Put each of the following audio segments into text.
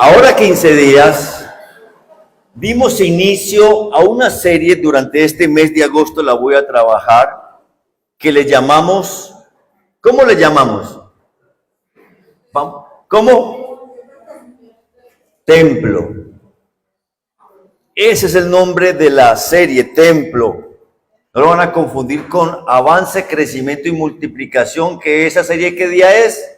Ahora 15 días dimos inicio a una serie durante este mes de agosto, la voy a trabajar, que le llamamos, ¿cómo le llamamos? ¿Cómo? Templo. Ese es el nombre de la serie, Templo. No lo van a confundir con Avance, Crecimiento y Multiplicación, que esa serie, ¿qué día es?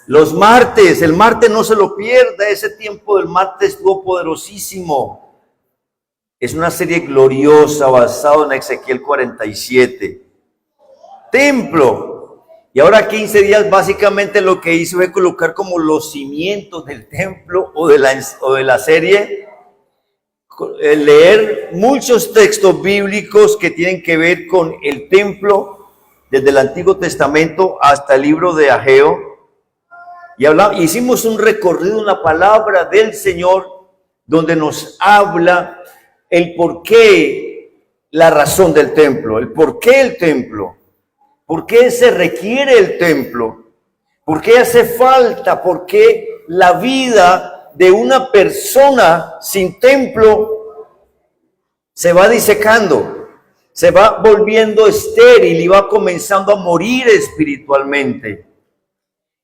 Los martes. El martes no se lo pierda, ese tiempo del martes estuvo poderosísimo. Es una serie gloriosa basada en Ezequiel 47. Templo. Y ahora 15 días básicamente lo que hice fue colocar como los cimientos del templo o de la serie, leer muchos textos bíblicos que tienen que ver con el templo, desde el Antiguo Testamento hasta el libro de Ageo. Y hicimos un recorrido en la palabra del Señor, donde nos habla el por qué, la razón del templo, el por qué el templo, por qué se requiere el templo, por qué hace falta, por qué la vida de una persona sin templo se va disecando, se va volviendo estéril y va comenzando a morir espiritualmente.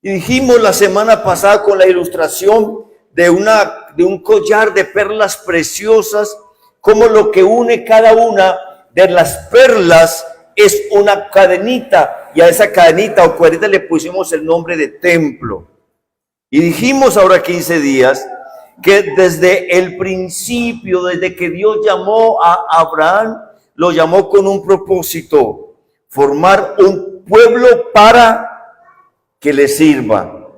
Y dijimos la semana pasada con la ilustración de un collar de perlas preciosas, como lo que une cada una de las perlas es una cadenita, y a esa cadenita o cuerdita le pusimos el nombre de templo. Y dijimos ahora 15 días que desde el principio, desde que Dios llamó a Abraham, lo llamó con un propósito: formar un pueblo para que le sirva.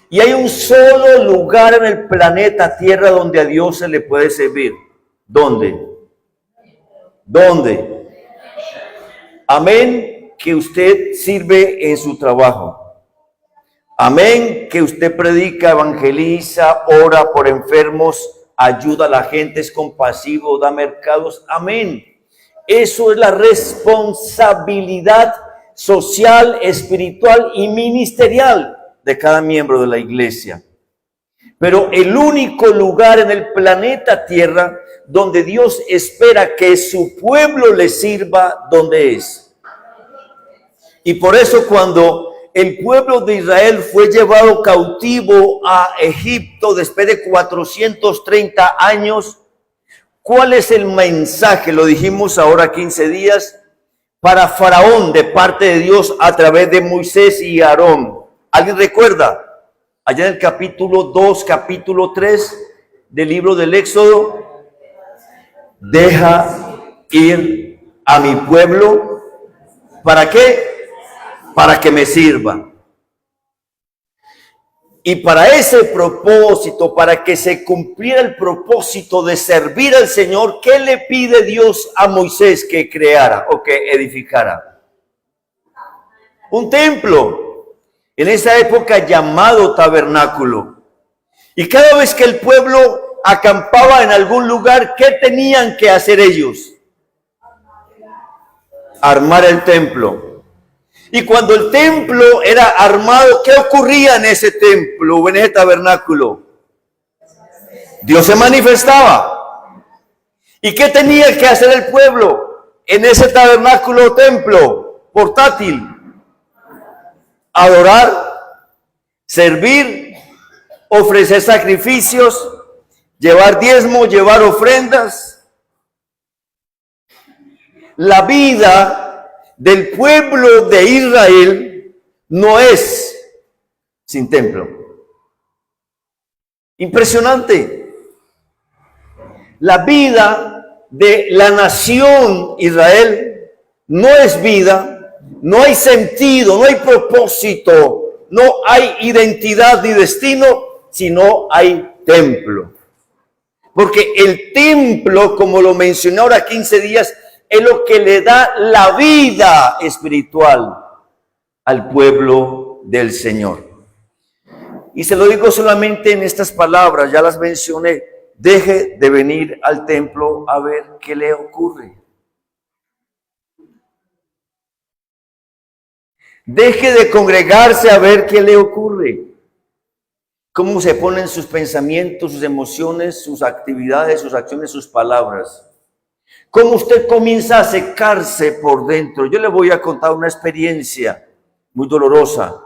Y hay un solo lugar en el planeta Tierra donde a Dios se le puede servir. ¿Dónde? ¿Dónde? Amén, que usted sirve en su trabajo. Amén, que usted predica, evangeliza, ora por enfermos, ayuda a la gente, es compasivo, da mercados. Amén. Eso es la responsabilidad social, espiritual y ministerial de cada miembro de la iglesia. Pero el único lugar en el planeta Tierra donde Dios espera que su pueblo le sirva, ¿dónde es? Y por eso cuando el pueblo de Israel fue llevado cautivo a Egipto después de 430 años, ¿cuál es el mensaje? Lo dijimos ahora 15 días. Para Faraón de parte de Dios a través de Moisés y Aarón. ¿Alguien recuerda? Allá en el capítulo 2, capítulo 3 del libro del Éxodo. Deja ir a mi pueblo. ¿Para qué? Para que me sirva. Y para ese propósito, para que se cumpliera el propósito de servir al Señor, ¿qué le pide Dios a Moisés que creara o que edificara? Un templo, en esa época llamado tabernáculo. Y cada vez que el pueblo acampaba en algún lugar, ¿qué tenían que hacer ellos? Armar el templo. Y cuando el templo era armado, ¿qué ocurría en ese templo o en ese tabernáculo? Dios se manifestaba. ¿Y qué tenía que hacer el pueblo en ese tabernáculo o templo portátil? Adorar, servir, ofrecer sacrificios, llevar diezmo, llevar ofrendas. La vida del pueblo de Israel no es sin templo. Impresionante. La vida de la nación Israel no es vida, no hay sentido, no hay propósito, no hay identidad ni destino, sino hay templo. Porque el templo, como lo mencioné ahora 15 días, es lo que le da la vida espiritual al pueblo del Señor. Y se lo digo solamente en estas palabras, ya las mencioné: deje de venir al templo a ver qué le ocurre. Deje de congregarse a ver qué le ocurre. cómo se ponen sus pensamientos, sus emociones, sus actividades, sus acciones, sus palabras. Cómo usted comienza a secarse por dentro. Yo le voy a contar una experiencia muy dolorosa.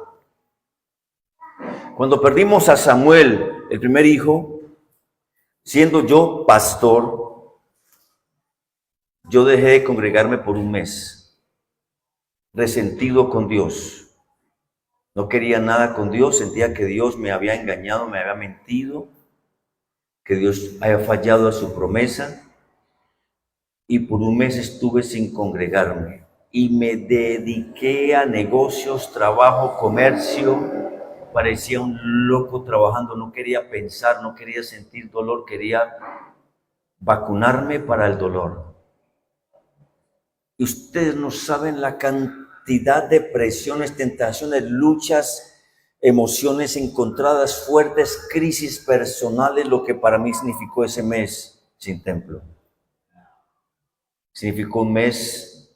Cuando perdimos a Samuel, el primer hijo, siendo yo pastor, yo dejé de congregarme por un mes, resentido con Dios. No quería nada con Dios, sentía que Dios me había engañado, me había mentido, que Dios había fallado a su promesa, y por un mes estuve sin congregarme y me dediqué a negocios, trabajo, comercio. Parecía un loco trabajando, no quería pensar, no quería sentir dolor, quería vacunarme para el dolor. Y ustedes no saben la cantidad de presiones, tentaciones, luchas, emociones encontradas, fuertes crisis personales, lo que para mí significó ese mes sin templo. Significó un mes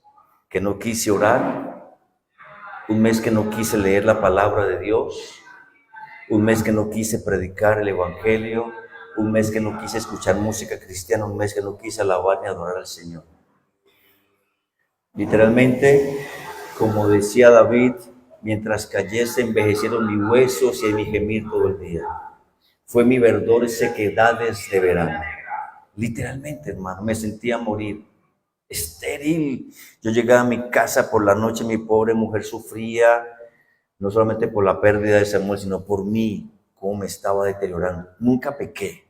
que no quise orar, un mes que no quise leer la palabra de Dios, un mes que no quise predicar el evangelio, un mes que no quise escuchar música cristiana, un mes que no quise alabar ni adorar al Señor. Literalmente, como decía David, mientras cayese envejecieron mis huesos y en mi gemir todo el día. Fue mi verdor sequedades de verano. Literalmente, hermano, me sentía morir, estéril. Yo llegaba a mi casa por la noche, mi pobre mujer sufría, no solamente por la pérdida de Samuel, sino por mí, cómo me estaba deteriorando. Nunca pequé,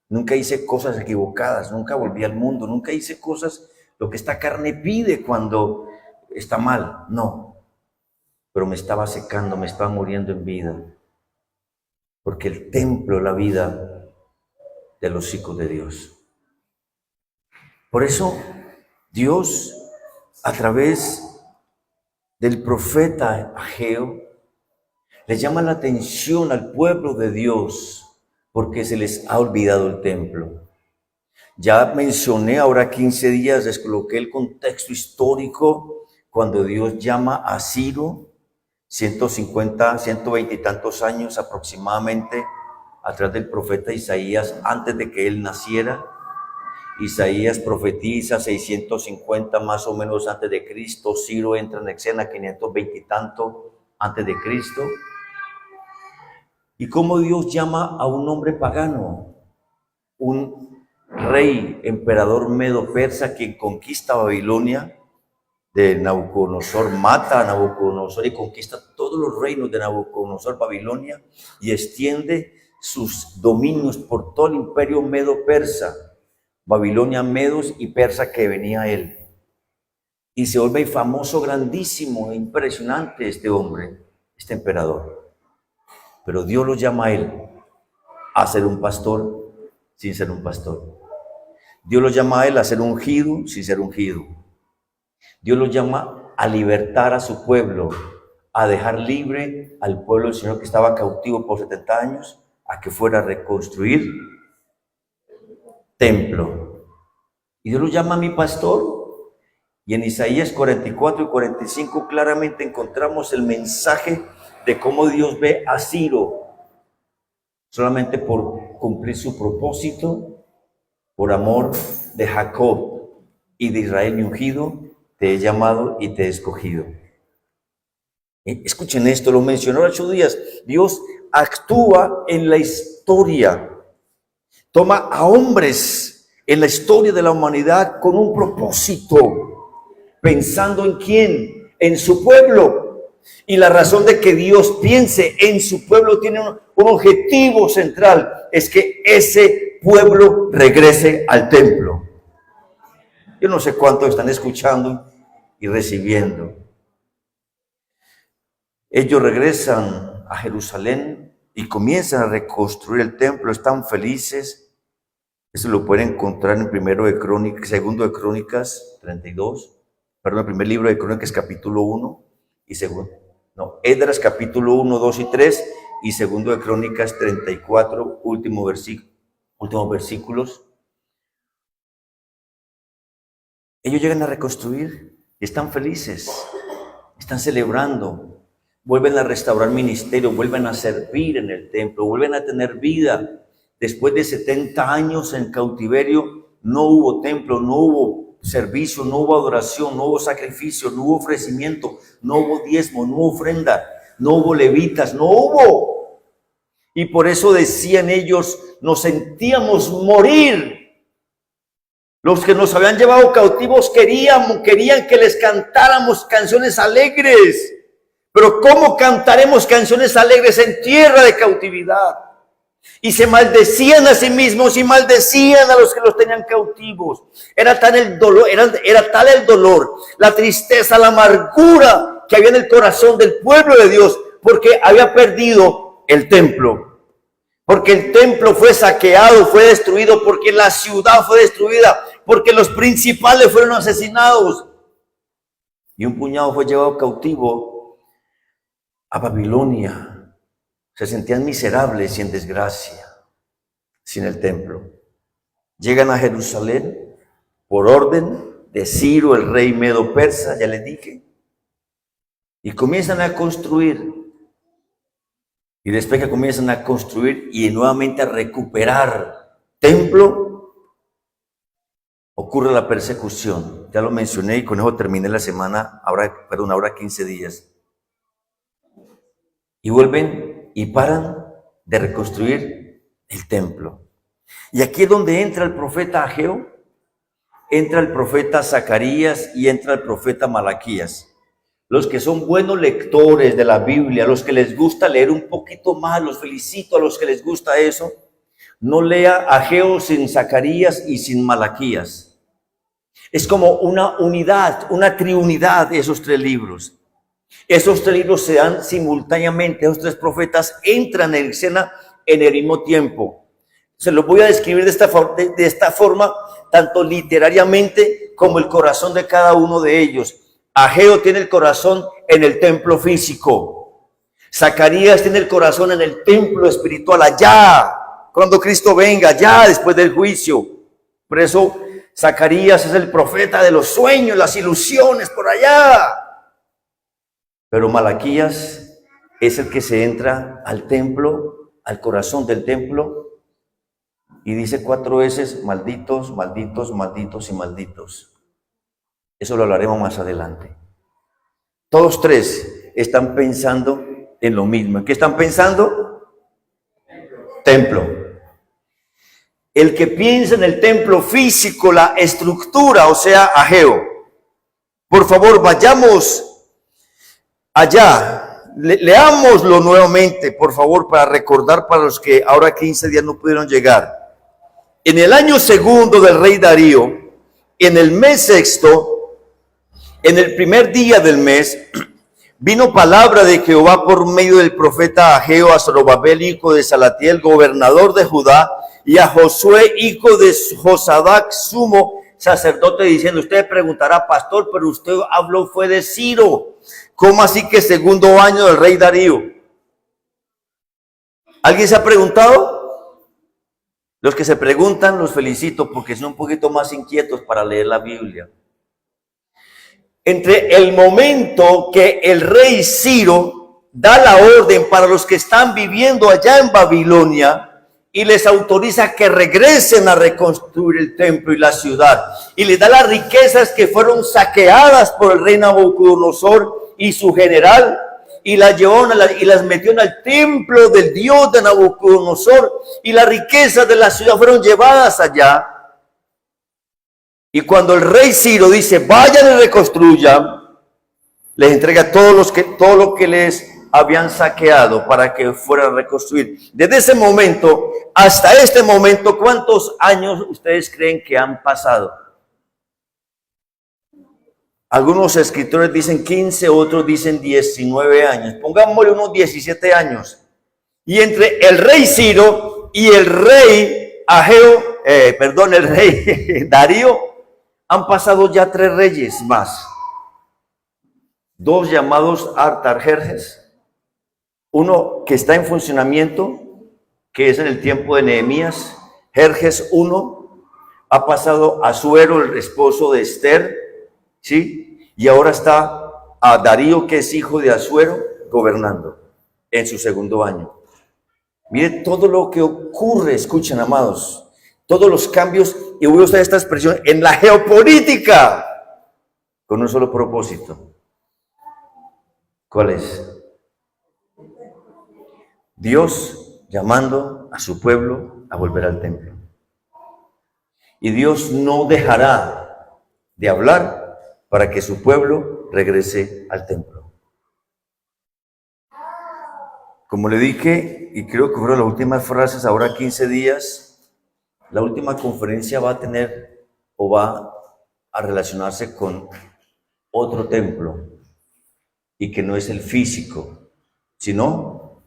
nunca hice cosas equivocadas, nunca volví al mundo, nunca hice cosas lo que esta carne pide cuando está mal, no. Pero me estaba secando, me estaba muriendo en vida, porque el templo es la vida de los hijos de Dios. Por eso Dios, a través del profeta Ageo, le llama la atención al pueblo de Dios porque se les ha olvidado el templo. Ya mencioné, ahora 15 días les coloqué el contexto histórico cuando Dios llama a Ciro, 150, 120 y tantos años aproximadamente, atrás del profeta Isaías, antes de que él naciera. Isaías profetiza 650 más o menos antes de Cristo, Ciro entra en escena 520 y tanto antes de Cristo. Y cómo Dios llama a un hombre pagano, un rey, emperador medo-persa, quien conquista Babilonia de Nabucodonosor, mata a Nabucodonosor y conquista todos los reinos de Nabucodonosor, Babilonia, y extiende sus dominios por todo el imperio medo-persa, Babilonia, medos y persa que venía él. Y se vuelve famoso, grandísimo, impresionante este hombre, este emperador. Pero Dios lo llama a él a ser un pastor sin ser un pastor. Dios lo llama a él a ser ungido sin ser ungido. Dios lo llama a libertar a su pueblo, a dejar libre al pueblo del Señor que estaba cautivo por 70 años, a que fuera a reconstruir templo. Y Dios lo llama a mi pastor. Y en Isaías 44 y 45 claramente encontramos el mensaje de cómo Dios ve a Ciro solamente por cumplir su propósito, por amor de Jacob y de Israel mi ungido, te he llamado y te he escogido. Escuchen esto, lo mencionó hace 8 días. Dios actúa en la historia, toma a hombres en la historia de la humanidad con un propósito. ¿Pensando en quién? En su pueblo. Y la razón de que Dios piense en su pueblo tiene un objetivo central, es que ese pueblo regrese al templo. Yo no sé cuántos están escuchando y recibiendo. Ellos regresan a Jerusalén y comienzan a reconstruir el templo, están felices. Eso lo pueden encontrar en segundo de Crónicas 32. Perdón, el primer libro de Crónicas capítulo 1 y Esdras capítulo 1, 2 y 3 y segundo de Crónicas 34, últimos versículos. Ellos llegan a reconstruir y están felices, están celebrando. vuelven a restaurar ministerio, vuelven a servir en el templo, vuelven a tener vida. Después de 70 años en cautiverio, no hubo templo, no hubo servicio, no hubo adoración, no hubo sacrificio, no hubo ofrecimiento, no hubo diezmo, no hubo ofrenda, no hubo levitas, no hubo. Y por eso decían ellos, nos sentíamos morir. Los que nos habían llevado cautivos querían que les cantáramos canciones alegres. Pero ¿cómo cantaremos canciones alegres en tierra de cautividad? Y se maldecían a sí mismos y maldecían a los que los tenían cautivos. Era tal el dolor, la tristeza, la amargura que había en el corazón del pueblo de Dios, porque había perdido el templo. Porque el templo fue saqueado, fue destruido, porque la ciudad fue destruida, porque los principales fueron asesinados. Y un puñado fue llevado cautivo a Babilonia. Se sentían miserables y en desgracia, sin el templo. Llegan a Jerusalén por orden de Ciro, el rey medo persa, ya les dije, y comienzan a construir. Y después que comienzan a construir y nuevamente a recuperar templo, ocurre la persecución. Ya lo mencioné y con eso terminé la semana, ahora 15 días. Y vuelven y paran de reconstruir el templo. Y aquí es donde entra el profeta Ageo, entra el profeta Zacarías y entra el profeta Malaquías. Los que son buenos lectores de la Biblia, los que les gusta leer un poquito más, los felicito a los que les gusta eso. No lea Ageo sin Zacarías y sin Malaquías. Es como una unidad, una triunidad de esos tres libros. Esos tres libros se dan simultáneamente, esos tres profetas entran en escena en el mismo tiempo. Se los voy a describir de esta forma, tanto literariamente como el corazón de cada uno de ellos. Ageo tiene el corazón en el templo físico. Zacarías tiene el corazón en el templo espiritual, allá, cuando Cristo venga, allá después del juicio. Por eso Zacarías es el profeta de los sueños, las ilusiones, por allá. Pero Malaquías es el que se entra al templo, al corazón del templo, y dice 4 veces, malditos, malditos, malditos y malditos. Eso lo hablaremos más adelante. Todos tres están pensando en lo mismo. ¿En qué están pensando? Templo. El que piensa en el templo físico, la estructura, o sea, Ageo. Por favor, vayamos allá. Leámoslo nuevamente, por favor, para recordar para los que ahora 15 días no pudieron llegar. En el año segundo del rey Darío, en el mes sexto, en el primer día del mes, vino palabra de Jehová por medio del profeta Ageo a Zorobabel, hijo de Salatiel, gobernador de Judá, y a Josué, hijo de Josadac, sumo sacerdote, diciendo: usted preguntará, pastor, pero usted habló fue de Ciro. ¿Cómo así que segundo año del rey Darío? ¿Alguien se ha preguntado? Los que se preguntan los felicito porque son un poquito más inquietos para leer la Biblia. Entre el momento que el rey Ciro da la orden para los que están viviendo allá en Babilonia y les autoriza que regresen a reconstruir el templo y la ciudad, y les da las riquezas que fueron saqueadas por el rey Nabucodonosor y su general, y las llevaron y las metió en el templo del Dios de Nabucodonosor, y las riquezas de la ciudad fueron llevadas allá. Y cuando el rey Ciro dice, vayan y reconstruyan, les entrega todo lo que les habían saqueado para que fueran a reconstruir. Desde ese momento hasta este momento, ¿cuántos años ustedes creen que han pasado? Algunos escritores dicen 15, otros dicen 19 años. Pongámosle unos 17 años. Y entre el rey Ciro y el rey el rey Darío, han pasado ya 3 reyes más. 2 llamados Artajerjes, uno que está en funcionamiento, que es en el tiempo de Nehemías. Jerjes 1, ha pasado Asuero, el esposo de Esther, ¿sí? Y ahora está a Darío, que es hijo de Asuero, gobernando en su segundo año. Mire todo lo que ocurre, escuchen, amados, todos los cambios, y voy a usar esta expresión, en la geopolítica, con un solo propósito. ¿Cuál es? Dios llamando a su pueblo a volver al templo. Y Dios no dejará de hablar para que su pueblo regrese al templo. Como le dije, y creo que fueron las últimas frases, ahora 15 días, la última conferencia va a tener o va a relacionarse con otro templo, y que no es el físico, sino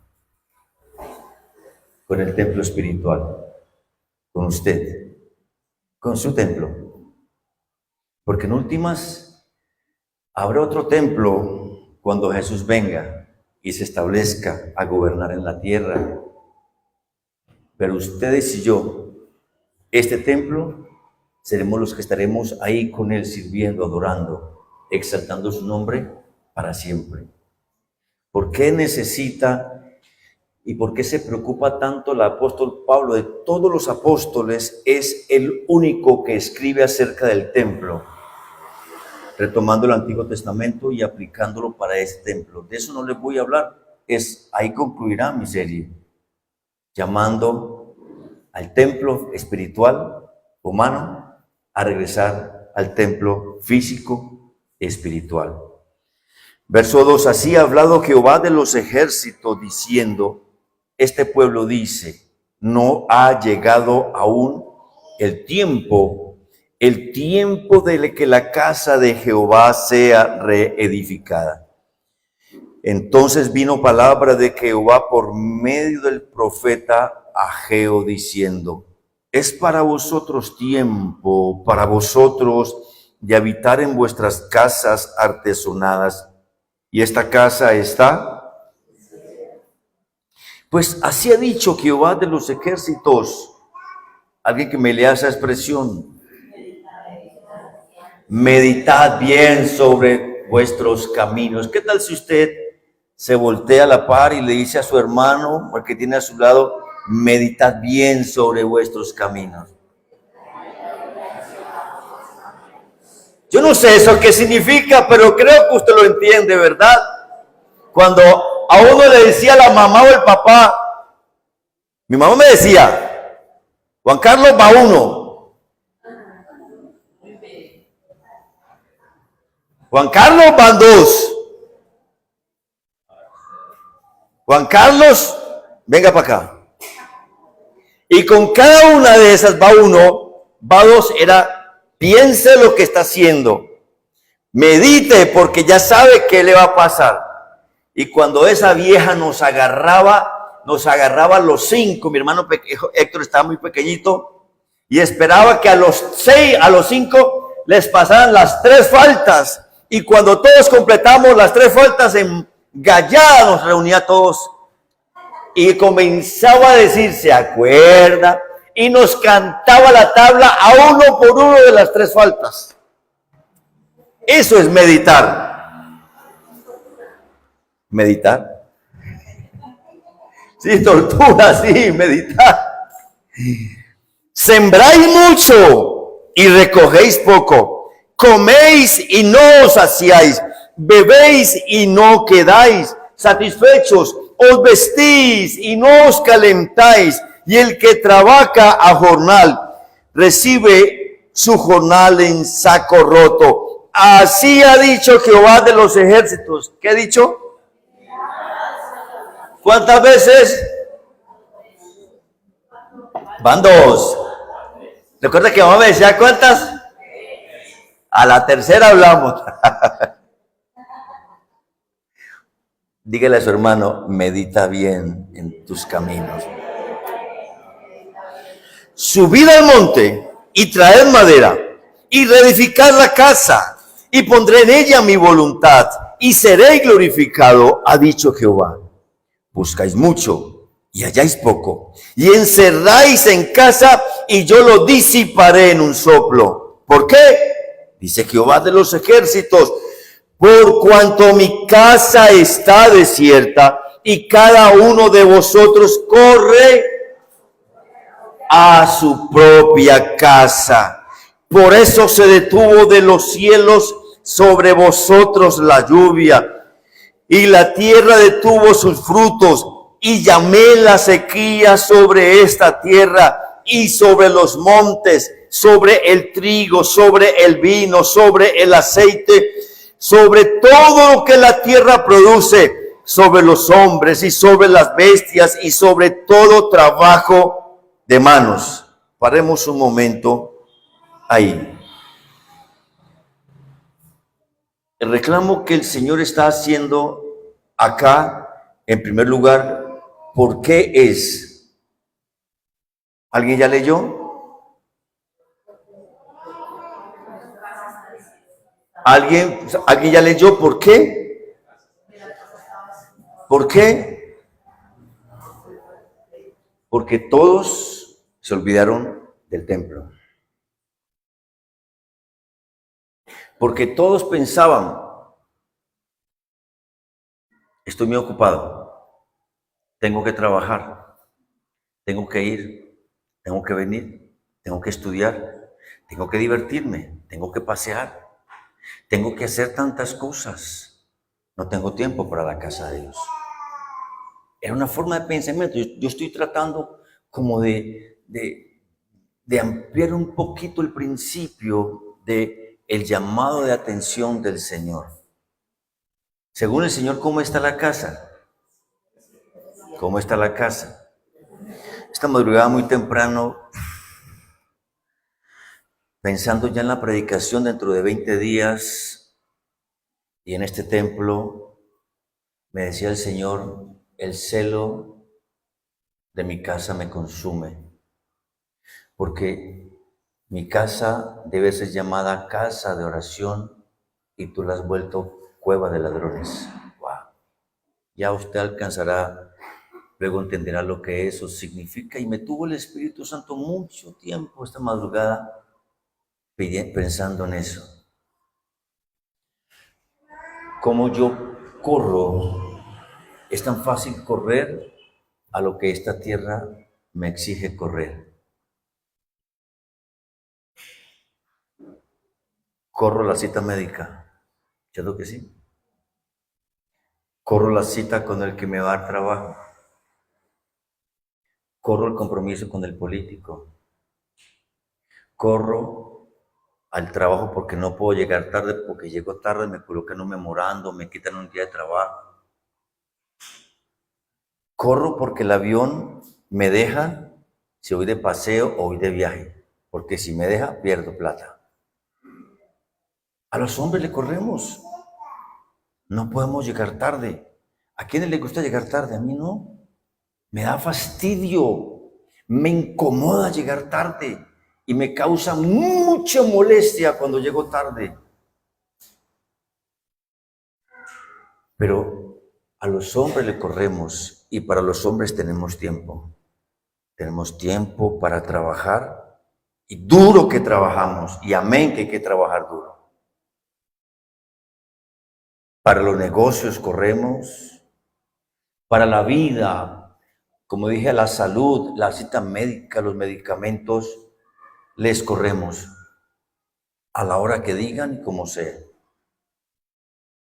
con el templo espiritual, con usted, con su templo. Porque en últimas habrá otro templo cuando Jesús venga y se establezca a gobernar en la tierra. Pero ustedes y yo, este templo, seremos los que estaremos ahí con Él sirviendo, adorando, exaltando su nombre para siempre. ¿Por qué necesita y por qué se preocupa tanto el apóstol Pablo? De todos los apóstoles es el único que escribe acerca del templo, retomando el Antiguo Testamento y aplicándolo para este templo. De eso no les voy a hablar, ahí concluirá mi serie, llamando al templo espiritual humano a regresar al templo físico espiritual. Verso 2, así ha hablado Jehová de los ejércitos diciendo, este pueblo dice, no ha llegado aún el tiempo de que la casa de Jehová sea reedificada. Entonces vino palabra de Jehová por medio del profeta Ageo diciendo, es para vosotros tiempo, para vosotros de habitar en vuestras casas artesonadas. Y esta casa está, pues así ha dicho Jehová de los ejércitos. Alguien que me lea esa expresión. Meditad bien sobre vuestros caminos. ¿Qué tal si usted se voltea a la par y le dice a su hermano, o al que tiene a su lado, meditad bien sobre vuestros caminos? Yo no sé eso qué significa, pero creo que usted lo entiende, ¿verdad? Cuando a uno le decía la mamá o el papá, mi mamá me decía, Juan Carlos va uno, Juan Carlos van dos, Juan Carlos, venga para acá. Y con cada una de esas va uno, va dos, era piense lo que está haciendo, medite porque ya sabe qué le va a pasar. Y cuando esa vieja nos agarraba los 5, mi hermano Héctor estaba muy pequeñito, y esperaba que a los 5 les pasaran las 3 faltas. Y cuando todos completamos las 3 faltas, en gallada nos reunía a todos y comenzaba a decir, ¿se acuerda? Y nos cantaba la tabla a uno por uno de las 3 faltas. Eso es meditar. Meditar. Sí, tortura, sí, meditar. Sembráis mucho y recogéis poco. Coméis y no os saciáis. Bebéis y no quedáis satisfechos. Os vestís y no os calentáis. Y el que trabaja a jornal recibe su jornal en saco roto. Así ha dicho Jehová de los ejércitos. ¿Qué ha dicho? ¿Cuántas veces? Van 2. ¿Recuerda que mamá me decía cuántas? A la tercera hablamos. Dígale a su hermano, medita bien en tus caminos. Subid al monte y traed madera y reedificad la casa y pondré en ella mi voluntad y seré glorificado, ha dicho Jehová. Buscáis mucho y halláis poco y encerráis en casa y yo lo disiparé en un soplo. ¿Por qué? Dice Jehová de los ejércitos, por cuanto mi casa está desierta y cada uno de vosotros corre a su propia casa. Por eso se detuvo de los cielos sobre vosotros la lluvia, y la tierra detuvo sus frutos, y llamé la sequía sobre esta tierra y sobre los montes, sobre el trigo, sobre el vino, sobre el aceite, sobre todo lo que la tierra produce, sobre los hombres y sobre las bestias y sobre todo trabajo de manos. Paremos un momento ahí. El reclamo que el Señor está haciendo acá, en primer lugar, ¿por qué es? ¿Alguien ya leyó? ¿Alguien ya leyó por qué? ¿Por qué? Porque todos se olvidaron del templo. Porque todos pensaban, estoy muy ocupado, tengo que trabajar, tengo que ir, tengo que venir, tengo que estudiar, tengo que divertirme, tengo que pasear, tengo que hacer tantas cosas, no tengo tiempo para la casa de Dios. Era una forma de pensamiento. Yo estoy tratando como de ampliar un poquito el principio de el llamado de atención del Señor. Según el Señor, ¿cómo está la casa? ¿Cómo está la casa? Esta madrugada muy temprano, pensando ya en la predicación dentro de 20 días y en este templo, me decía el Señor, el celo de mi casa me consume, porque mi casa debe ser llamada casa de oración y tú la has vuelto cueva de ladrones. Wow. Ya usted alcanzará, luego entenderá lo que eso significa. Y me tuvo el Espíritu Santo mucho tiempo esta madrugada pensando en eso. Cómo yo corro, es tan fácil correr a lo que esta tierra me exige correr. Corro la cita médica, ¿cierto que sí? Corro la cita con el que me va a dar trabajo. Corro el compromiso con el político. Corro al trabajo porque no puedo llegar tarde, porque llego tarde, me colocan un memorando, me quitan un día de trabajo. Corro porque el avión me deja si voy de paseo o voy de viaje, porque si me deja, pierdo plata. A los hombres le corremos. No podemos llegar tarde. ¿A quiénes les gusta llegar tarde? A mí no. Me da fastidio, me incomoda llegar tarde y me causa mucha molestia cuando llego tarde. Pero a los hombres le corremos y para los hombres tenemos tiempo. Tenemos tiempo para trabajar y duro que trabajamos y amén que hay que trabajar duro. Para los negocios corremos, para la vida, como dije, a la salud, la cita médica, los medicamentos, les corremos a la hora que digan y como sea.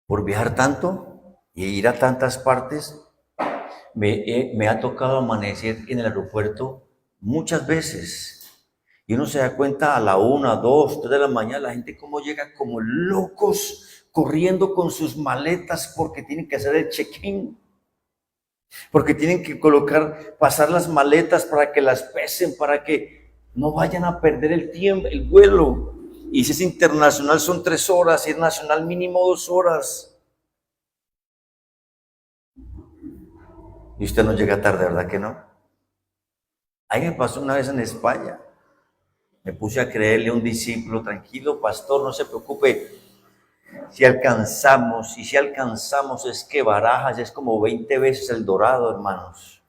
Por viajar tanto y ir a tantas partes, me ha tocado amanecer en el aeropuerto muchas veces. Y uno se da cuenta a la 1, 2, 3 de la mañana, la gente como llega como locos, corriendo con sus maletas porque tienen que hacer el check-in. Porque tienen que pasar las maletas para que las pesen, para que no vayan a perder el tiempo, el vuelo. Y si es internacional son 3 horas, si es nacional mínimo 2 horas. Y usted no llega tarde, ¿verdad que no? A mí me pasó una vez en España. Me puse a creerle a un discípulo, tranquilo, pastor, no se preocupe. Si alcanzamos es que Barajas es como 20 veces El Dorado, hermanos.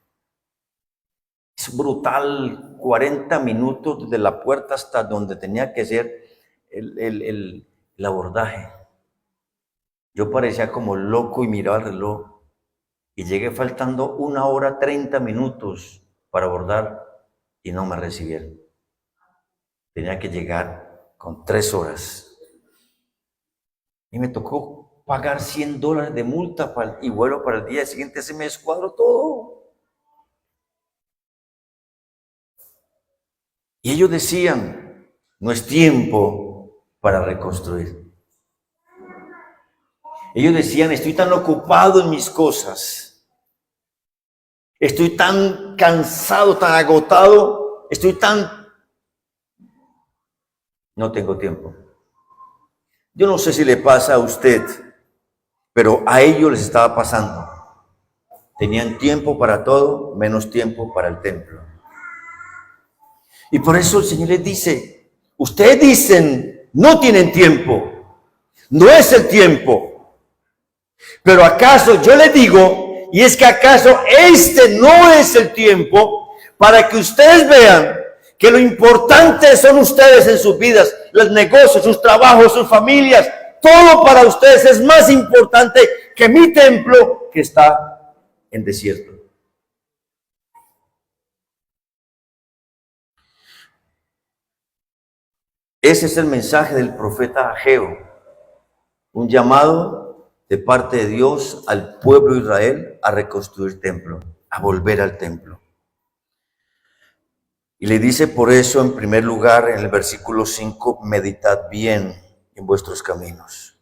Es brutal, 40 minutos desde la puerta hasta donde tenía que ser el abordaje. Yo parecía como loco y miraba el reloj y llegué faltando 1 hora 30 minutos para abordar y no me recibieron. Tenía que llegar con 3 horas y me tocó pagar $100 de multa y vuelo para el día siguiente. Se me descuadró todo. Y ellos decían, no es tiempo para reconstruir. Ellos decían, estoy tan ocupado en mis cosas, estoy tan cansado, tan agotado, no tengo tiempo. Yo no sé si le pasa a usted, pero a ellos les estaba pasando. Tenían tiempo para todo, menos tiempo para el templo. Y por eso el Señor les dice, ustedes dicen, no tienen tiempo, no es el tiempo. Pero acaso yo les digo, y es que acaso este no es el tiempo para que ustedes vean que lo importante son ustedes en sus vidas, los negocios, sus trabajos, sus familias, todo para ustedes es más importante que mi templo que está en desierto. Ese es el mensaje del profeta Ageo, un llamado de parte de Dios al pueblo de Israel a reconstruir templo, a volver al templo. Y le dice por eso, en primer lugar, en el versículo 5, meditad bien en vuestros caminos.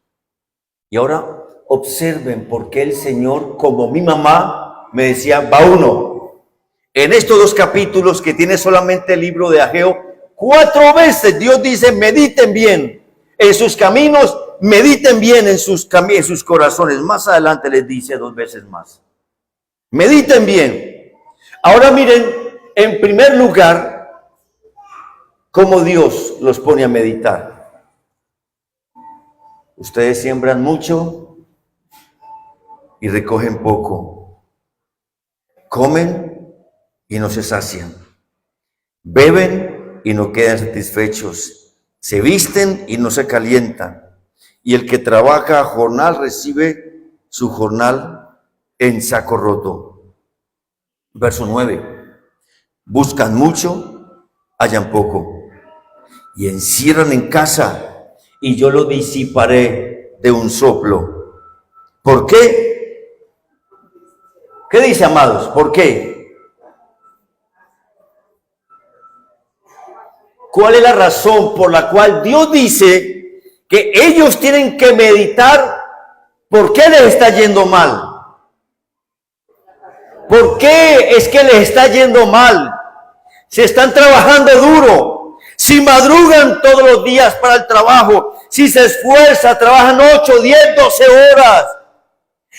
Y ahora observen por qué el Señor, como mi mamá, me decía, va uno. En estos 2 capítulos que tiene solamente el libro de Ageo, 4 veces Dios dice, mediten bien en sus caminos, mediten bien en sus corazones. Más adelante les dice 2 veces más. Mediten bien. Ahora miren, en primer lugar, cómo Dios los pone a meditar. Ustedes siembran mucho y recogen poco. Comen y no se sacian. Beben y no quedan satisfechos. Se visten y no se calientan. Y el que trabaja a jornal recibe su jornal en saco roto. Verso 9. Buscan mucho, hallan poco. Y encierran en casa, y yo lo disiparé de un soplo. ¿Por qué? ¿Qué dice, amados? ¿Por qué? ¿Cuál es la razón por la cual Dios dice que ellos tienen que meditar por qué les está yendo mal? ¿Por qué es que les está yendo mal? Si están trabajando duro, si madrugan todos los días para el trabajo, si se esfuerzan, trabajan 8, 10, 12 horas.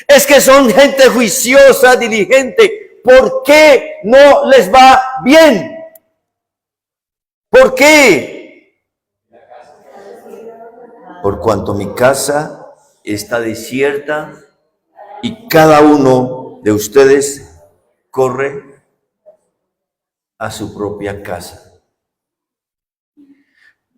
Es que son gente juiciosa, diligente. ¿Por qué no les va bien? ¿Por qué? Por cuanto mi casa está desierta y cada uno de ustedes corre a su propia casa.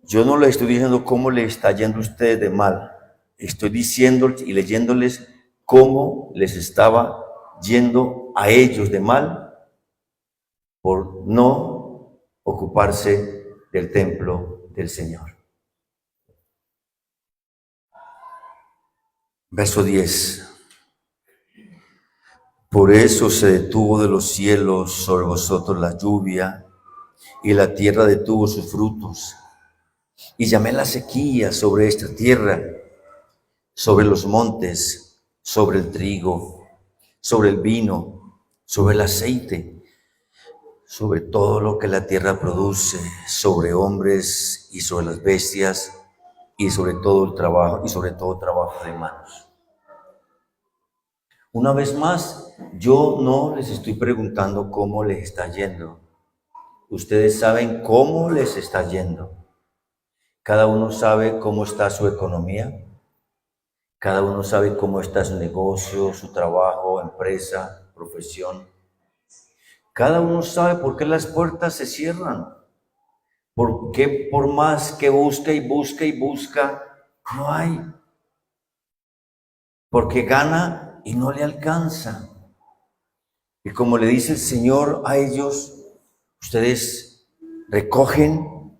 Yo no les estoy diciendo cómo les está yendo a ustedes de mal. Estoy diciendo y leyéndoles cómo les estaba yendo a ellos de mal por no ocuparse del templo del Señor. Verso 10. Por eso se detuvo de los cielos sobre vosotros la lluvia, y la tierra detuvo sus frutos. Y llamé la sequía sobre esta tierra, sobre los montes, sobre el trigo, sobre el vino, sobre el aceite, sobre todo lo que la tierra produce, sobre hombres y sobre las bestias, y sobre todo el trabajo, y sobre todo trabajo de manos. Una vez más, yo no les estoy preguntando cómo les está yendo. Ustedes saben cómo les está yendo. Cada uno sabe cómo está su economía. Cada uno sabe cómo está su negocio, su trabajo, empresa, profesión. Cada uno sabe por qué las puertas se cierran. Por qué por más que busca y busca y busca, no hay. porque gana y no le alcanza. Y como le dice el Señor a ellos, ustedes recogen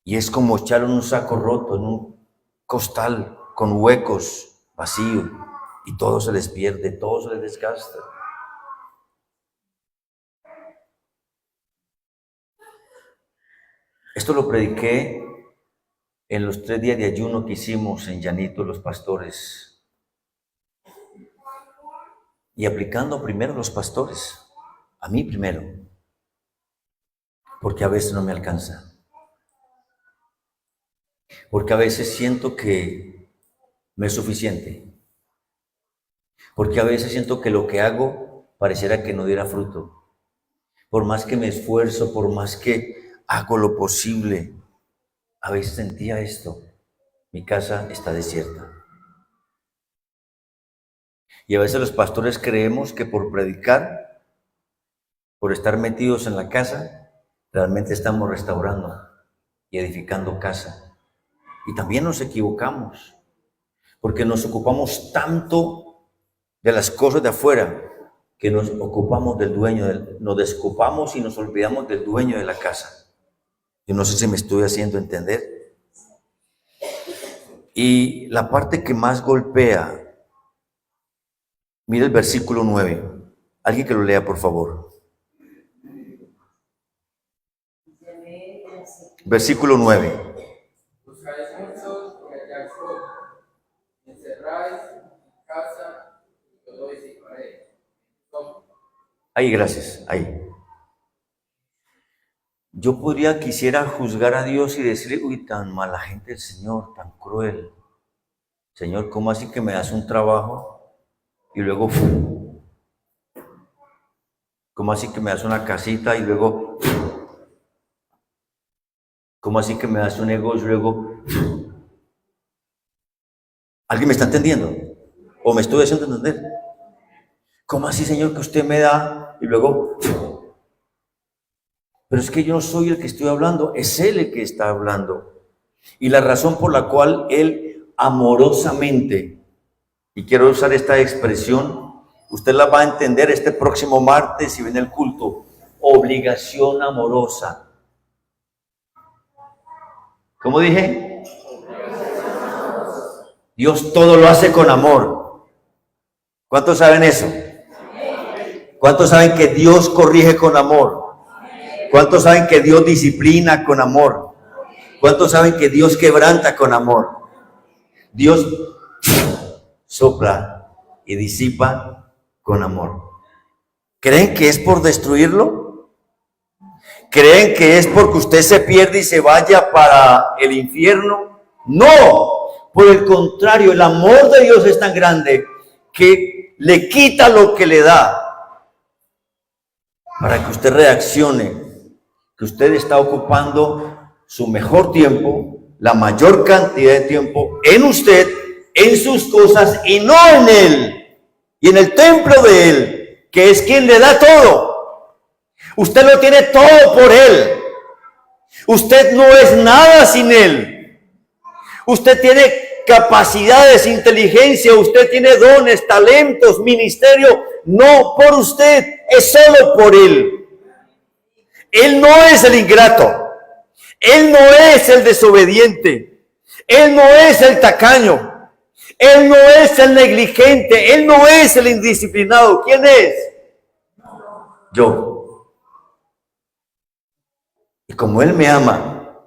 y es como echar en un saco roto, en un costal con huecos, vacío, y todo se les pierde, todo se les desgasta. Esto lo prediqué en los 3 días de ayuno que hicimos en Llanito los pastores. Y aplicando primero a los pastores, a mí primero, porque a veces no me alcanza. Porque a veces siento que no es suficiente. Porque a veces siento que lo que hago pareciera que no diera fruto. Por más que me esfuerzo, por más que hago lo posible, a veces sentía esto. Mi casa está desierta. Y a veces los pastores creemos que por predicar, por estar metidos en la casa, realmente estamos restaurando y edificando casa. Y también nos equivocamos, porque nos ocupamos tanto de las cosas de afuera, que nos ocupamos del dueño, nos desocupamos y nos olvidamos del dueño de la casa. Yo no sé si me estoy haciendo entender. Y la parte que más golpea, mira el versículo 9. Alguien que lo lea, por favor. Versículo 9. Buscáis muchos y halláis poco. Encerráis en casa y os doy sin pared. Ahí, gracias, ahí. Yo quisiera juzgar a Dios y decirle, uy, tan mala gente el Señor, tan cruel. Señor, ¿cómo así que me das un trabajo y luego, cómo así que me das una casita y luego, cómo así que me das un negocio y luego, ¿alguien me está entendiendo? ¿O me estoy haciendo entender? ¿Cómo así, Señor, que usted me da y luego? Pero es que yo no soy el que estoy hablando, es Él el que está hablando. Y la razón por la cual Él amorosamente, y quiero usar esta expresión, usted la va a entender este próximo martes si viene el culto, obligación amorosa. ¿Cómo dije? Dios todo lo hace con amor. ¿Cuántos saben eso? ¿Cuántos saben que Dios corrige con amor? ¿Cuántos saben que Dios disciplina con amor? ¿Cuántos saben que Dios quebranta con amor? Dios sopla y disipa con amor. ¿Creen que es por destruirlo? ¿Creen que es porque usted se pierde y se vaya para el infierno? No, por el contrario, el amor de Dios es tan grande que le quita lo que le da para que usted reaccione, que usted está ocupando su mejor tiempo, la mayor cantidad de tiempo en usted, en sus cosas y no en Él y en el templo de Él, que es quien le da todo. Usted lo tiene todo por Él. Usted no es nada sin Él. Usted tiene capacidades, inteligencia, usted tiene dones, talentos, ministerio, no por usted, es solo por Él. Él no es el ingrato. Él no es el desobediente. Él no es el tacaño. Él no es el negligente. Él no es el indisciplinado. ¿Quién es? Yo. Y como Él me ama,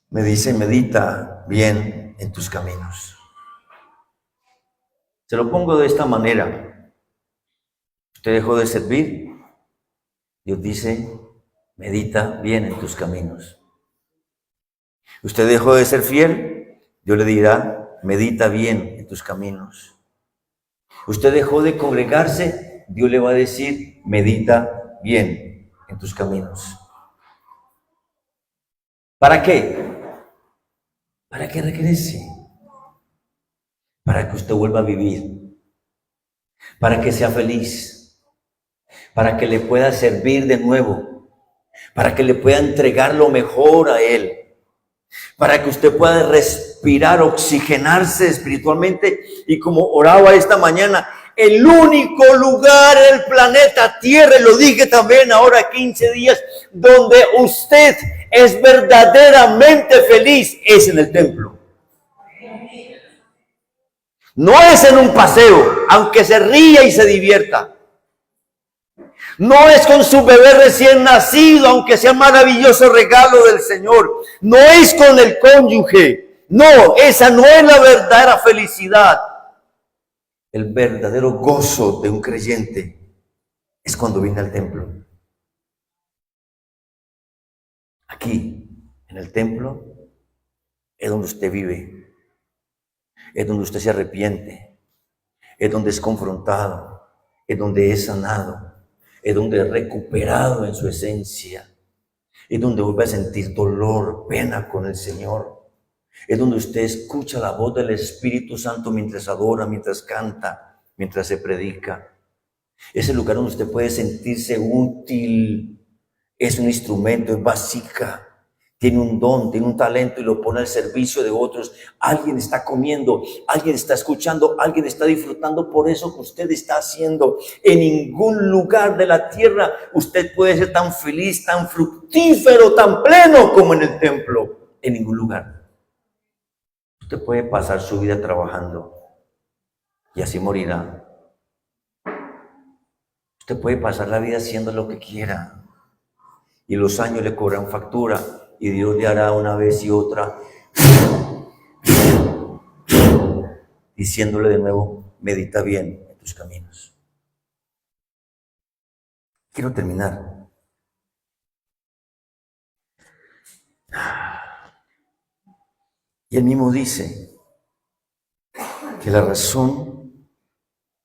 me dice, medita bien en tus caminos. Se lo pongo de esta manera. Usted dejó de servir. Dios dice, medita bien en tus caminos. Usted dejó de ser fiel, Dios le dirá, medita bien en tus caminos. Usted dejó de congregarse, Dios le va a decir, medita bien en tus caminos. ¿Para qué? Para que regrese, para que usted vuelva a vivir, para que sea feliz, para que le pueda servir de nuevo, para que le pueda entregar lo mejor a Él. para que usted pueda respirar, oxigenarse espiritualmente. Y como oraba esta mañana, el único lugar en el planeta Tierra, y lo dije también ahora 15 días, donde usted es verdaderamente feliz, es en el templo. No es en un paseo, aunque se ría y se divierta. No es con su bebé recién nacido, aunque sea maravilloso regalo del Señor. No es con el cónyuge. No, esa no es la verdadera felicidad. El verdadero gozo de un creyente es cuando viene al templo. Aquí, en el templo, es donde usted vive. Es donde usted se arrepiente. Es donde es confrontado. Es donde es sanado. Es donde es recuperado en su esencia. Es donde vuelve a sentir dolor, pena con el Señor. Es donde usted escucha la voz del Espíritu Santo mientras adora, mientras canta, mientras se predica. Es el lugar donde usted puede sentirse útil. Es un instrumento, es vasija. Tiene un don, tiene un talento y lo pone al servicio de otros. Alguien está comiendo, alguien está escuchando, alguien está disfrutando por eso que usted está haciendo. En ningún lugar de la tierra usted puede ser tan feliz, tan fructífero, tan pleno como en el templo. En ningún lugar. Usted puede pasar su vida trabajando y así morirá. Usted puede pasar la vida haciendo lo que quiera y los años le cobran factura. Y Dios le hará una vez y otra, diciéndole de nuevo, medita bien en tus caminos. Quiero terminar. Y él mismo dice que la razón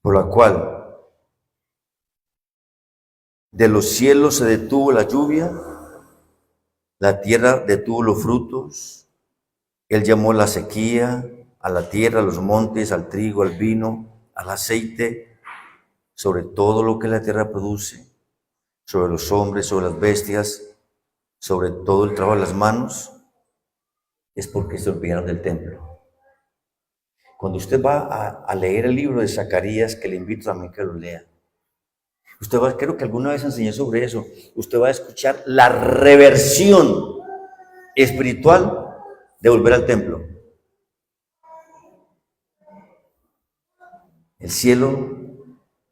por la cual de los cielos se detuvo la lluvia, la tierra detuvo los frutos. Él llamó la sequía a la tierra, a los montes, al trigo, al vino, al aceite, sobre todo lo que la tierra produce, sobre los hombres, sobre las bestias, sobre todo el trabajo de las manos. Es porque se olvidaron del templo. Cuando usted va a leer el libro de Zacarías, que le invito también que lo lea, usted va, creo que alguna vez enseñé sobre eso, usted va a escuchar la reversión espiritual de volver al templo. El cielo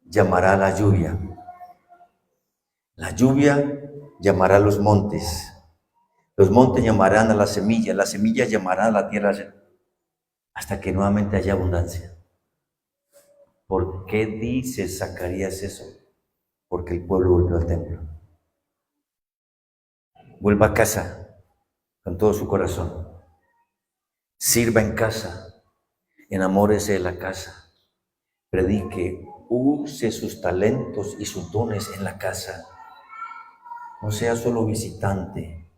llamará a la lluvia llamará a los montes llamarán a la semilla llamará a la tierra, hasta que nuevamente haya abundancia. ¿Por qué dice Zacarías eso? Porque el pueblo volvió al templo. Vuelva a casa con todo su corazón. Sirva en casa. Enamórese de la casa. Predique. Use sus talentos y sus dones en la casa. No sea solo visitante.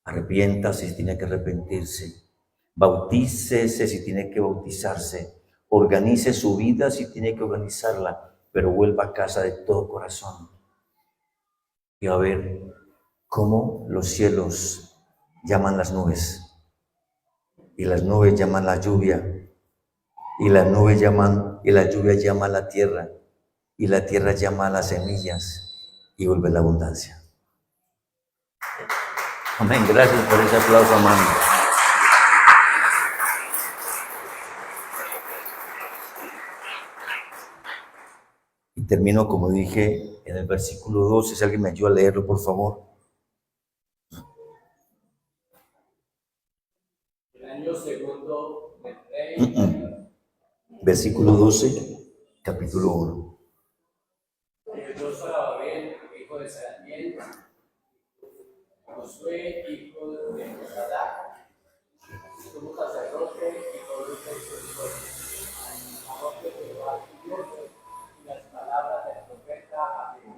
Arrepiéntase si tiene que arrepentirse. Bautícese si tiene que bautizarse. Organice su vida si tiene que organizarla. Pero vuelva a casa de todo corazón. Y va a ver cómo los cielos llaman las nubes. Y las nubes llaman la lluvia. Y las nubes llaman, y la lluvia llama a la tierra. Y la tierra llama a las semillas. Y vuelve la abundancia. Amén. Gracias por ese aplauso, hermano. Y termino, como dije, en el versículo 12. Si alguien me ayuda a leerlo, por favor. El año segundo del rey. Versículo 12, capítulo 1. Yo Zorobabel, hijo de Salatiel, Josué, hijo de Josadá, sumo sacerdote y todos los escritores, a voz de Jehová tu Dios, y las palabras del profeta Ageo,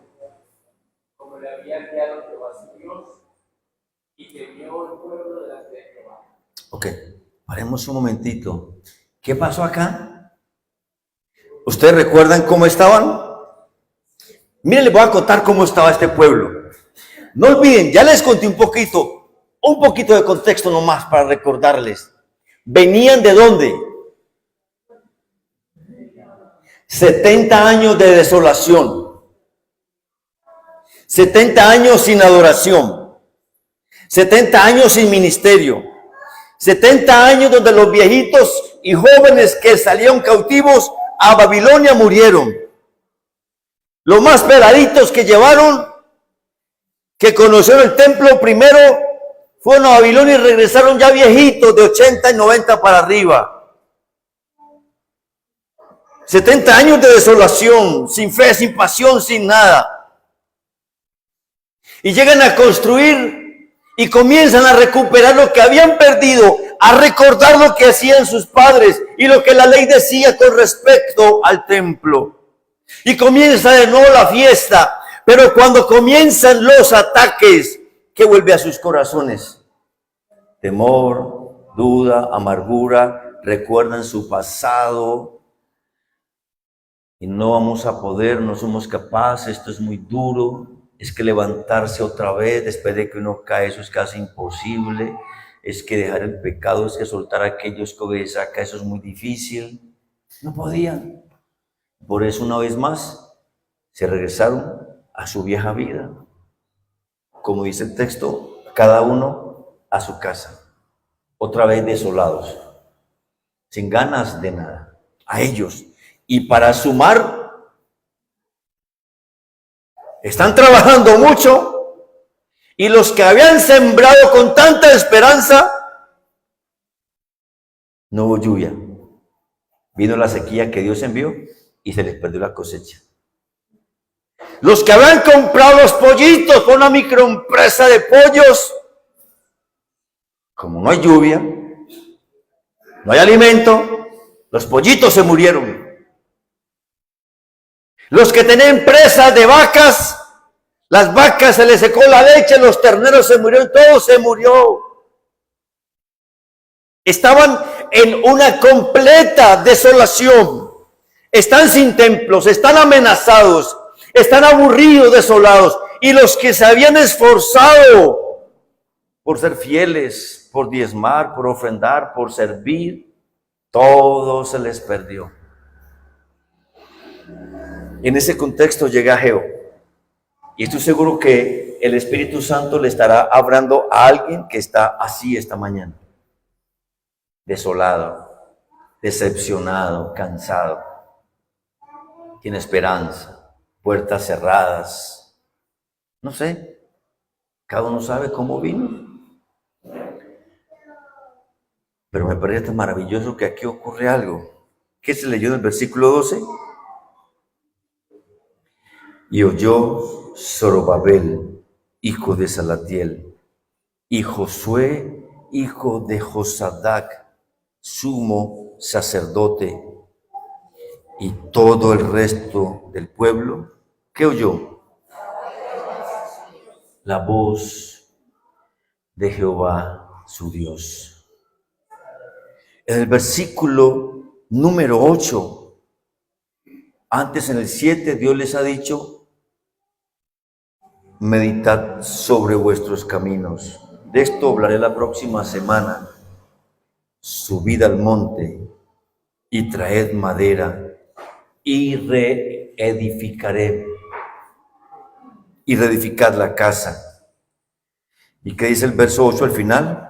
como le había enviado Jehová su Dios, y temió el pueblo delante de Jehová. Ok, paremos un momentito. ¿Qué pasó acá? ¿Ustedes recuerdan cómo estaban? Miren, les voy a contar cómo estaba este pueblo. No olviden, ya les conté un poquito. Un poquito de contexto nomás para recordarles. ¿Venían de dónde? 70 años de desolación. 70 años sin adoración. 70 años sin ministerio. 70 años donde los viejitos y jóvenes que salieron cautivos a Babilonia murieron. Los más peladitos que llevaron, que conocieron el templo primero, fueron a Babilonia y regresaron ya viejitos de 80 y 90 para arriba. 70 años de desolación, sin fe, sin pasión, sin nada. Y llegan a construir y comienzan a recuperar lo que habían perdido, a recordar lo que hacían sus padres y lo que la ley decía con respecto al templo. Y comienza de nuevo la fiesta, pero cuando comienzan los ataques, ¿qué vuelve a sus corazones? Temor, duda, amargura, recuerdan su pasado. Y no vamos a poder, no somos capaces, esto es muy duro. Es que levantarse otra vez después de que uno cae, eso es casi imposible. Es que dejar el pecado, es que soltar a aquellos que obedecen acá, eso es muy difícil. No podían. Por eso una vez más se regresaron a su vieja vida. Como dice el texto, cada uno a su casa. Otra vez desolados, sin ganas de nada. A ellos. Y para sumar, están trabajando mucho y los que habían sembrado con tanta esperanza, no hubo lluvia. Vino la sequía que Dios envió y se les perdió la cosecha. Los que habían comprado los pollitos con una microempresa de pollos, como no hay lluvia, no hay alimento, los pollitos se murieron. Los que tenían empresas de vacas, las vacas se les secó la leche, los terneros se murieron, todo se murió. Estaban en una completa desolación. Están sin templos, están amenazados, están aburridos, desolados. Y los que se habían esforzado por ser fieles, por diezmar, por ofrendar, por servir, todo se les perdió. En ese contexto llega Ageo. Y estoy seguro que el Espíritu Santo le estará hablando a alguien que está así esta mañana. Desolado, decepcionado, cansado. Tiene esperanza, puertas cerradas. No sé, cada uno sabe cómo vino. Pero me parece tan maravilloso que aquí ocurre algo. ¿Qué se leyó en el versículo 12? Y oyó Zorobabel, hijo de Salatiel, y Josué, hijo de Josadac, sumo sacerdote, y todo el resto del pueblo. ¿Qué oyó? La voz de Jehová, su Dios. En el versículo número 8, antes en el 7, Dios les ha dicho: meditad sobre vuestros caminos. De esto hablaré la próxima semana. Subid al monte y traed madera y reedificaré y reedificad la casa. ¿Y qué dice el verso 8 al final?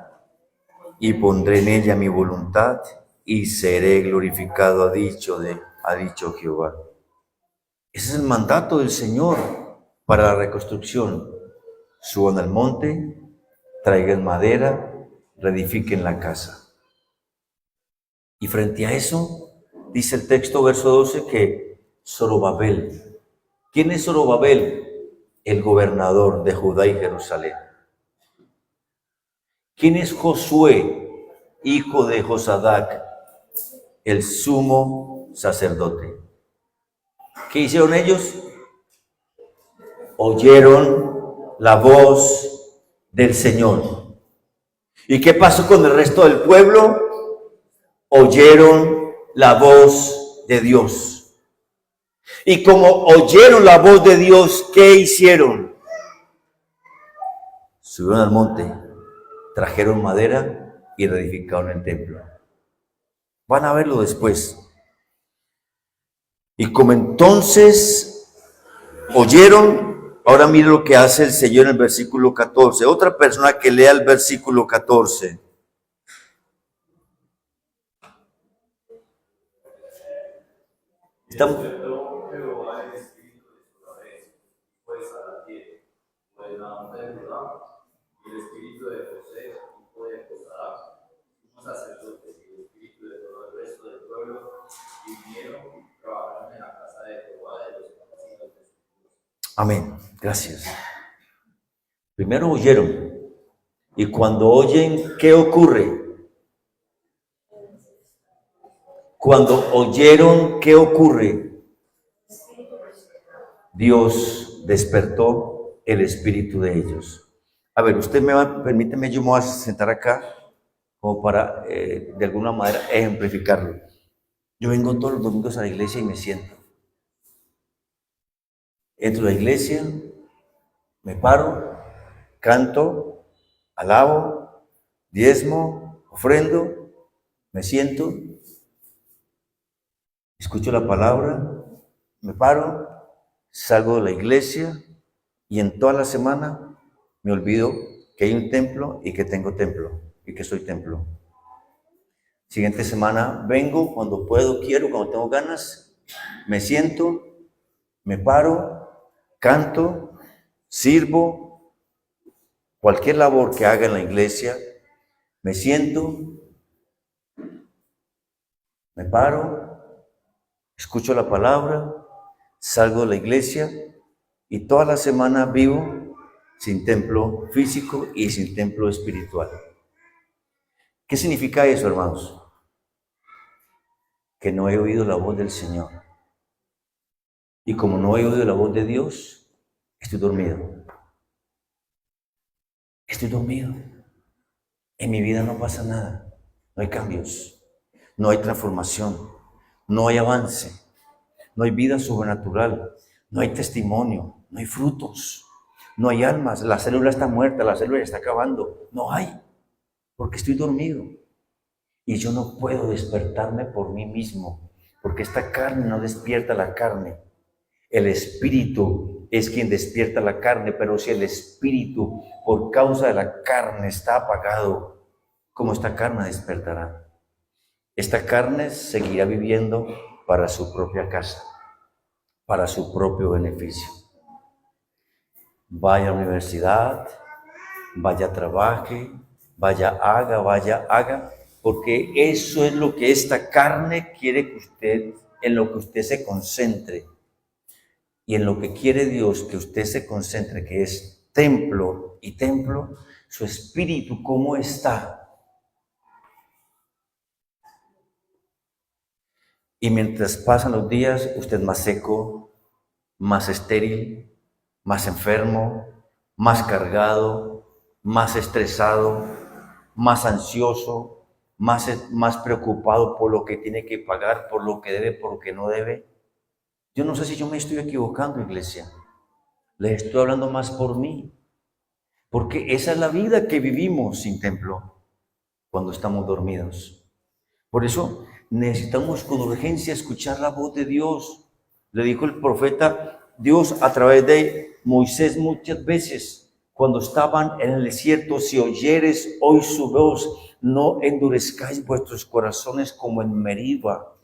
Y pondré en ella mi voluntad y seré glorificado, ha dicho Jehová. Ese es el mandato del Señor para la reconstrucción. Suban al monte, traigan madera, reedifiquen la casa. Y frente a eso, dice el texto, verso 12, que Zorobabel. ¿Quién es Zorobabel? El gobernador de Judá y Jerusalén. ¿Quién es Josué, hijo de Josadac? El sumo sacerdote. ¿Qué hicieron ellos? Oyeron la voz del Señor. ¿Y qué pasó con el resto del pueblo? Oyeron la voz de Dios. Y como oyeron la voz de Dios, ¿qué hicieron? Subieron al monte, trajeron madera y reedificaron el templo. Van a verlo después. Y como entonces oyeron, ahora mire lo que hace el Señor en el versículo 14. Otra persona que lea el versículo 14. Estamos... Amén. Gracias. Primero oyeron. Y cuando oyen, ¿qué ocurre? Cuando oyeron, ¿qué ocurre? Dios despertó el espíritu de ellos. A ver, permíteme, yo me voy a sentar acá como para, de alguna manera, ejemplificarlo. Yo vengo todos los domingos a la iglesia y me siento. Entro a la iglesia, me paro, canto, alabo, diezmo, ofrendo, me siento, escucho la palabra, me paro, salgo de la iglesia y en toda la semana me olvido que hay un templo y que tengo templo y que soy templo. Siguiente semana vengo cuando puedo, quiero, cuando tengo ganas, me siento, me paro, canto, sirvo, cualquier labor que haga en la iglesia, me siento, me paro, escucho la palabra, salgo de la iglesia y toda la semana vivo sin templo físico y sin templo espiritual. ¿Qué significa eso, hermanos? Que no he oído la voz del Señor. Y como no he oído la voz de Dios, estoy dormido. Estoy dormido. En mi vida no pasa nada. No hay cambios. No hay transformación. No hay avance. No hay vida sobrenatural. No hay testimonio. No hay frutos. No hay almas. La célula está muerta. La célula está acabando. No hay. Porque estoy dormido. Y yo no puedo despertarme por mí mismo. Porque esta carne no despierta la carne. El espíritu es quien despierta la carne, pero si el espíritu por causa de la carne está apagado, ¿cómo esta carne despertará? Esta carne seguirá viviendo para su propia casa, para su propio beneficio. Vaya a la universidad, vaya trabaje, vaya haga, porque eso es lo que esta carne quiere que usted, en lo que usted se concentre. Y en lo que quiere Dios que usted se concentre, que es templo y templo, su espíritu, ¿cómo está? Y mientras pasan los días, usted más seco, más estéril, más enfermo, más cargado, más estresado, más ansioso, más preocupado por lo que tiene que pagar, por lo que debe, por lo que no debe. Yo no sé si yo me estoy equivocando, iglesia. Les estoy hablando más por mí. Porque esa es la vida que vivimos sin templo cuando estamos dormidos. Por eso necesitamos con urgencia escuchar la voz de Dios. Le dijo el profeta Dios a través de Moisés muchas veces cuando estaban en el desierto: si oyeres hoy su voz, no endurezcáis vuestros corazones como en Meriba,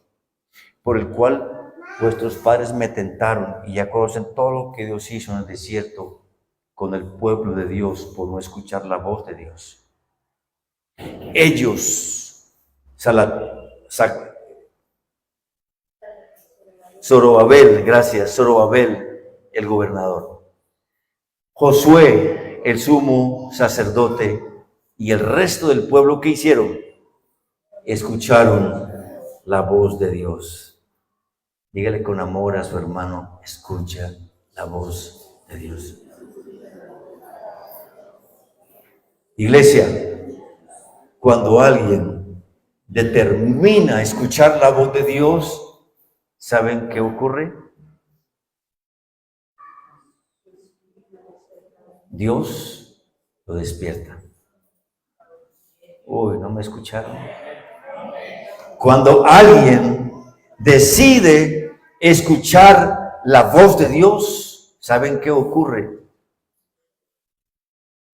por el cual vuestros padres me tentaron, y ya conocen todo lo que Dios hizo en el desierto con el pueblo de Dios por no escuchar la voz de Dios. Ellos, Zorobabel, gracias, Zorobabel, el gobernador, Josué, el sumo sacerdote, y el resto del pueblo, ¿qué hicieron? Escucharon la voz de Dios. Dígale con amor a su hermano: escucha la voz de Dios. Iglesia, cuando alguien determina escuchar la voz de Dios, ¿saben qué ocurre? Dios lo despierta. Uy, no me escucharon. Cuando alguien decide escuchar la voz de Dios, ¿saben qué ocurre?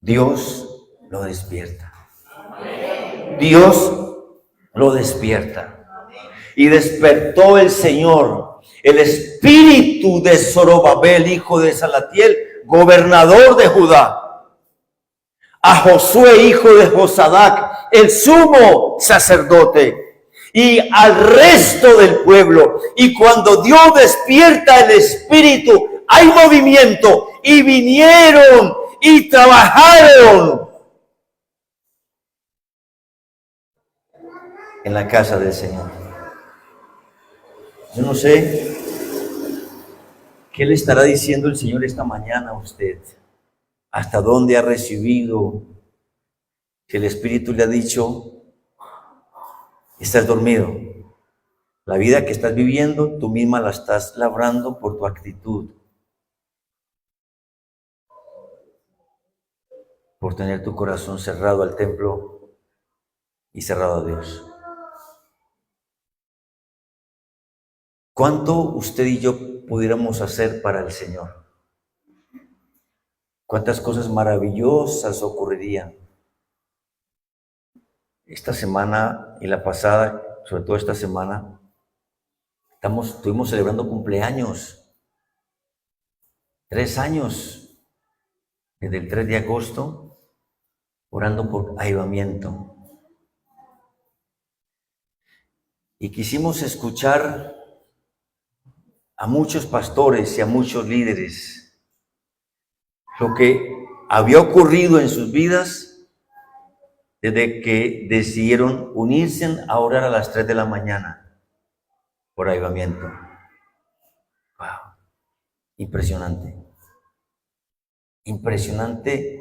Dios lo despierta. Dios lo despierta. Y despertó el Señor, el espíritu de Zorobabel, hijo de Salatiel, gobernador de Judá, a Josué, hijo de Josadac, el sumo sacerdote, y al resto del pueblo. Y cuando Dios despierta el espíritu, hay movimiento, y vinieron y trabajaron en la casa del Señor. Yo no sé qué le estará diciendo el Señor esta mañana a usted. ¿Hasta dónde ha recibido que el Espíritu le ha dicho, estás dormido? La vida que estás viviendo, tú misma la estás labrando por tu actitud, por tener tu corazón cerrado al templo y cerrado a Dios. ¿Cuánto usted y yo pudiéramos hacer para el Señor? ¿Cuántas cosas maravillosas ocurrirían? Esta semana y la pasada, sobre todo esta semana, estuvimos celebrando cumpleaños. 3 años, desde el 3 de agosto, orando por avivamiento. Y quisimos escuchar a muchos pastores y a muchos líderes lo que había ocurrido en sus vidas desde que decidieron unirse a orar a las 3 de la mañana por avivamiento. Wow, impresionante. Impresionante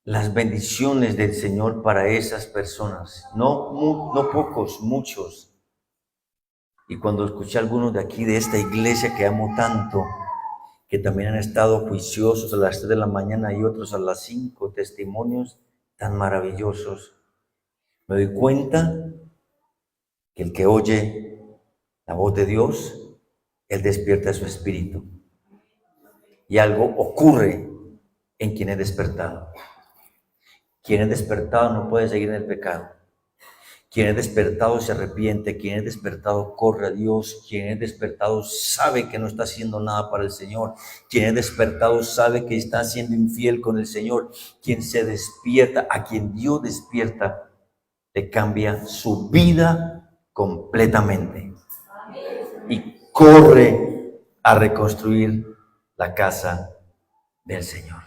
las bendiciones del Señor para esas personas. No pocos, muchos. Y cuando escuché a algunos de aquí, de esta iglesia que amo tanto, que también han estado juiciosos a las 3 de la mañana y otros a las 5, testimonios tan maravillosos, me doy cuenta que el que oye la voz de Dios, Él despierta su espíritu. Y algo ocurre en quien es despertado. Quien es despertado no puede seguir en el pecado. Quien es despertado se arrepiente, quien es despertado corre a Dios, quien es despertado sabe que no está haciendo nada para el Señor, quien es despertado sabe que está siendo infiel con el Señor, quien se despierta, a quien Dios despierta, le cambia su vida completamente y corre a reconstruir la casa del Señor.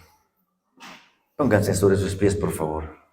Pónganse sobre sus pies, por favor.